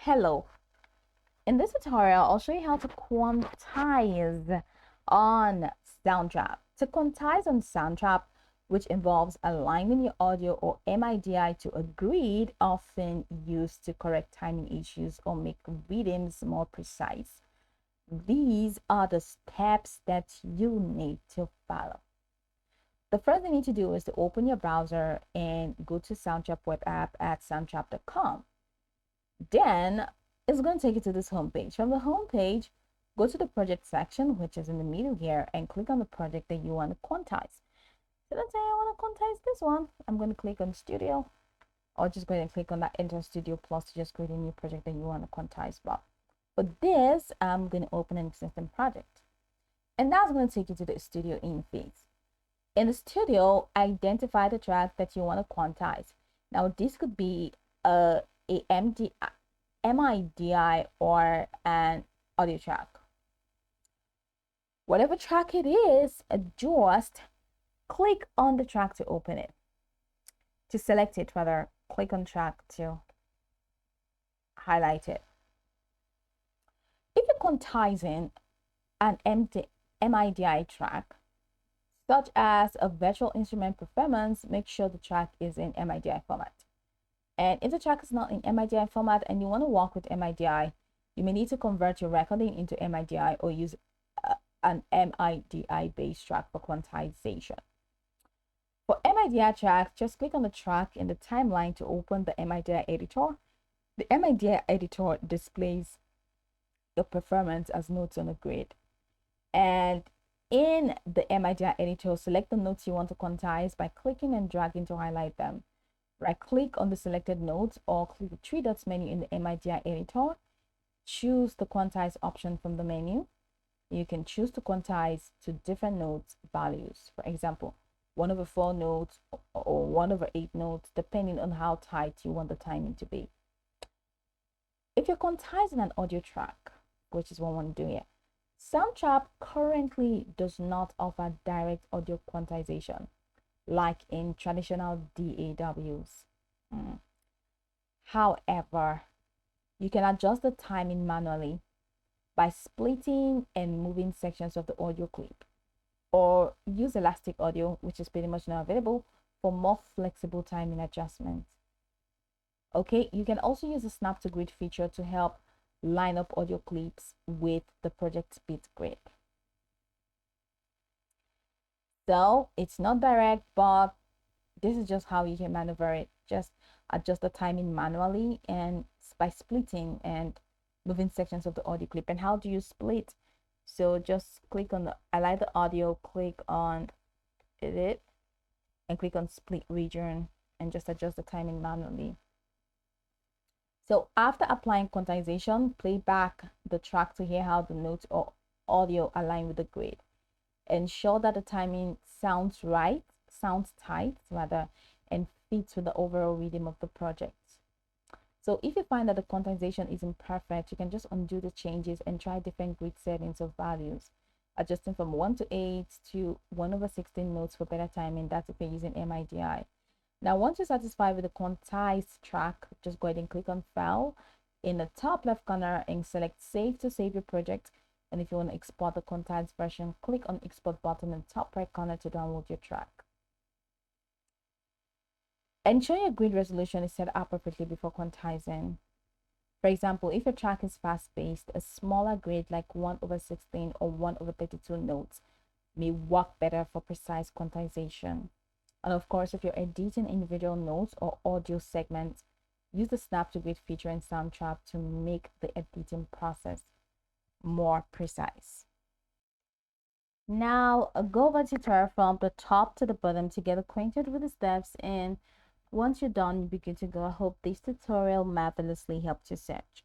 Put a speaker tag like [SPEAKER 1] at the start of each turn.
[SPEAKER 1] Hello. In this tutorial, I'll show you how to quantize on Soundtrap. To quantize on Soundtrap, which involves aligning your audio or MIDI to a grid, often used to correct timing issues or make rhythms more precise. These are the steps that you need to follow. The first thing you need to do is to open your browser and go to Soundtrap web app at soundtrap.com. Then it's going to take you to this homepage. From the homepage, go to the project section, which is in the middle here, and click on the project that you want to quantize. So let's say I want to quantize this one. I'm going to click on Studio, or just go ahead and click on that Enter Studio Plus to just create a new project that you want to quantize. But for this, I'm going to open an existing project. And that's going to take you to the studio interface. In the studio, identify the track that you want to quantize. Now, this could be a MIDI or an audio track. Whatever track it is, just click on the track to open it. To select it, rather, click on track to highlight it. If you're quantizing an MIDI track, such as a virtual instrument performance, make sure the track is in MIDI format. And if the track is not in MIDI format and you want to work with MIDI, you may need to convert your recording into MIDI or use an MIDI based track for quantization. For MIDI track, just click on the track in the timeline to open the MIDI editor. The MIDI editor displays the performance as notes on a grid. And in the MIDI editor, select the notes you want to quantize by clicking and dragging to highlight them. Right click on the selected notes or click the three dots menu in the MIDI editor. Choose the quantize option from the menu. You can choose to quantize to different notes values. For example, 1/4 notes or 1/8 notes, depending on how tight you want the timing to be. If you're quantizing an audio track, which is what I want to do here, Soundtrap currently does not offer direct audio quantization like in traditional DAWs. However, you can adjust the timing manually by splitting and moving sections of the audio clip, or use elastic audio, which is pretty much now available, for more flexible timing adjustments. Okay, you can also use the snap to grid feature to help line up audio clips with the project beat grid. So it's not direct, but this is just how you can maneuver it. Just adjust the timing manually and by splitting and moving sections of the audio clip. And how do you split? So just click on the highlight the audio, click on edit, and click on split region and just adjust the timing manually. So after applying quantization, play back the track to hear how the notes or audio align with the grid. Ensure that the timing sounds tight rather, and fits with the overall rhythm of the project. So if you find that the quantization isn't perfect, you can just undo the changes and try different grid settings of values, adjusting from 1 to 8 to 1/16 notes for better timing. That's if you're using MIDI. Now, once you're satisfied with the quantized track, just go ahead and click on File in the top left corner and select Save to save your project. And if you want to export the quantized version, click on Export button in the top right corner to download your track. Ensure your grid resolution is set appropriately before quantizing. For example, if your track is fast-paced, a smaller grid like 1/16 or 1/32 notes may work better for precise quantization. And of course, if you're editing individual notes or audio segments, use the snap to grid feature in Soundtrap to make the editing process more precise. Now, go over the tutorial from the top to the bottom to get acquainted with the steps, and once you're done, you'll be good to go. I hope this tutorial marvelously helped you search.